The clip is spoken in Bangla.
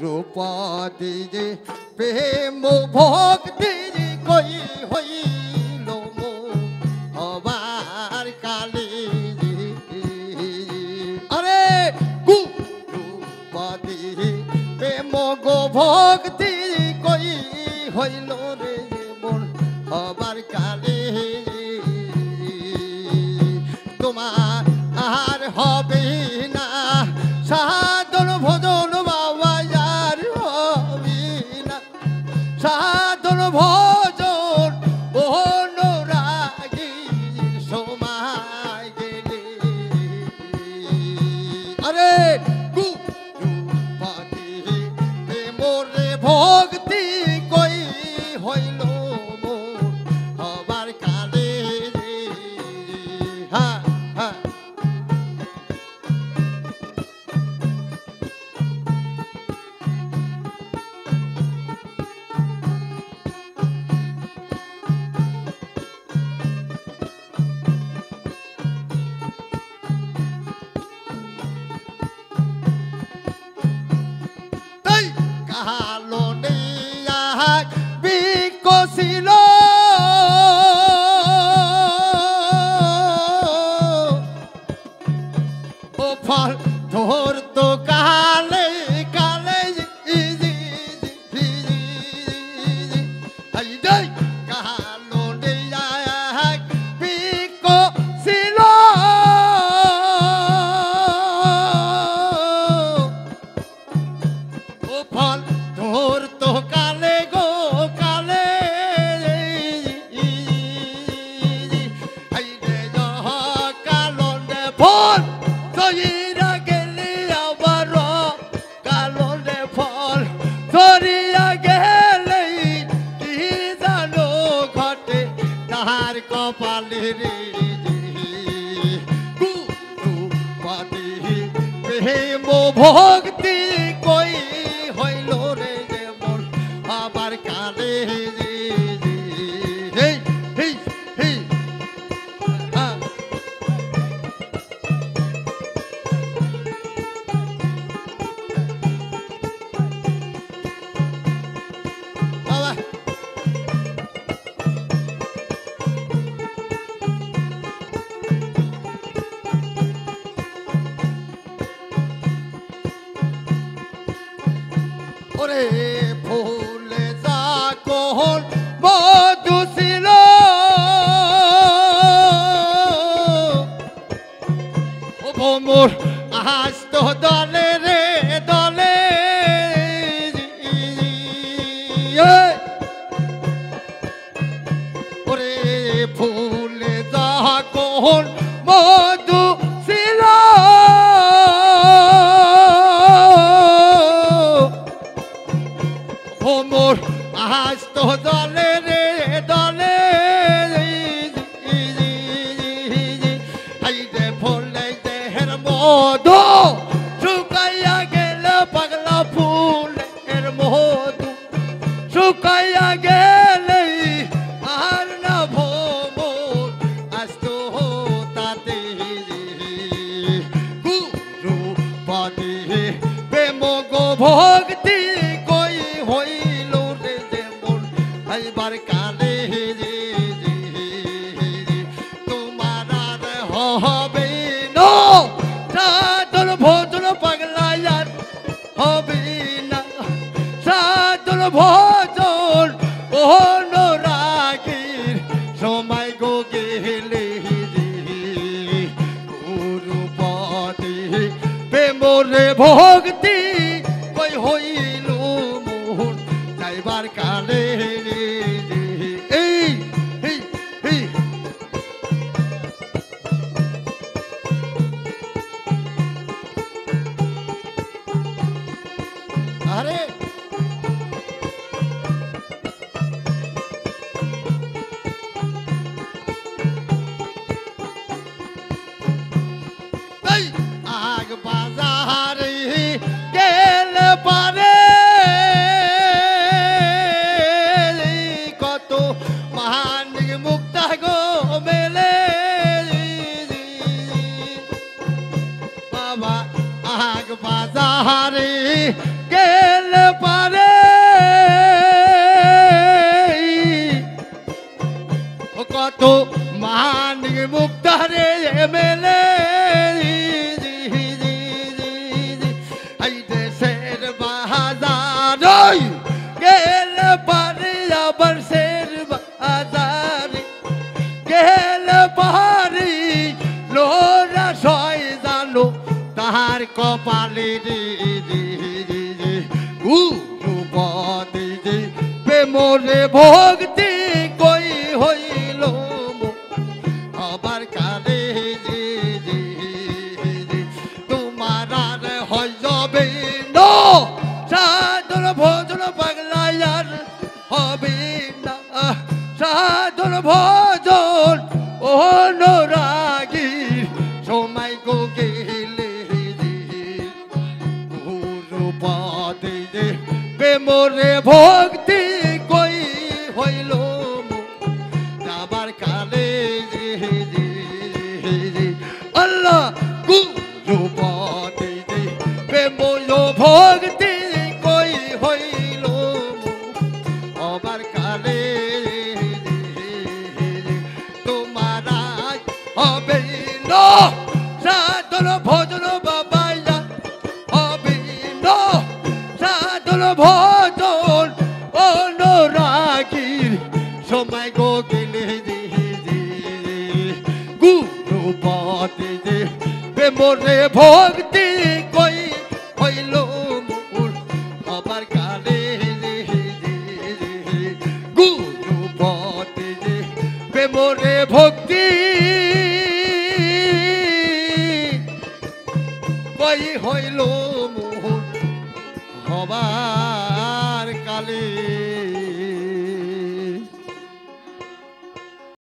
রূপতি যে প্রেম ভক্তি কই হইল হবার কালে আরে গু রূপতি প্রেম গো ভক্তি কই হইল রে মন হবার কালে তোমার আর হবে না সাধন ভজন বাবা আর হবে না সাধন ভজন অনুরাগী সময় গেলে আরে গুরুপতি মোরে ভক্তি কই হইল হবার কালে হ্যাঁ হ্যাঁ কালো নেয়া বিকশিল ও ফল ধরত কালে কালে কালো নেয়া বিকশিল ও ফল ধরত কালে গো কালে কালনে ফল ধরিয়া গেলে আবার কালনে ফল ধরিয়া গেলে কি জানো ঘটে তাহার কপালে রে গুরুপতি প্রেম ভক্তি কই হইল রে যেমন আবার কালে ওরে ফুলে যা কোহল মধু ছিল ও ভোমর আস্ত দলে রে দলে ওরে ফুলে যা কোহল মধু ছিল মোর আস্ত দলে রে দলে হাইরে ফলে দেহের মধু শুকাইয়া গেল পাগলা ফুলের মধু শুকাইয়া গেলে আর না ভোমর আস্ত তাতে গুরুপতি প্রেম গো ভক্তি কই হইল রে যেমন আইবার কালে তোমার আর হবে না সাধন ভজন পাগলা আর হবে না সাধন ভজন অনুরাগীর সময় গো গেলে গুরুপতি প্রেম রে ভক্তি কই হইল মোহন যাইবার কালে এই আরে আগ বাজারে গেল পারে কত মহান মুক্তা গো মেলে বাবা আগ বাজারে গেল আরে এমএলএ এই দেশের বাজার গেল পারে আবার শের বাজার গেল পারি লোরা সয় জানো তাহার কপালে রে গুরুপদে যে প্রেমরে ভক্তি কই হইল আবার কারে যে তোমার আর হয় যাবে না সাধন ভোজন পাগলায়ার হবে না সাধন ভোজন অনুরাগী সময় গো গেলে গুরুপদে যে প্রেমরে ভক্তি কই হইল যাবার কালে আল্লাহ গুরুপদে যে প্রেময় ভক্তি কই হইল আবার কালে তোমার হবে না সাধন ভোজন বাবাইয়া হবে না সাধন ভোজন অনুরাগীর সময় গো গেলে গুরুপদে যে প্রেমরে ভক্তি কই হইল মূল আবার কালে গুরুপদে যে প্রেমরে ভক্তি কই হইল মূল হবার কালে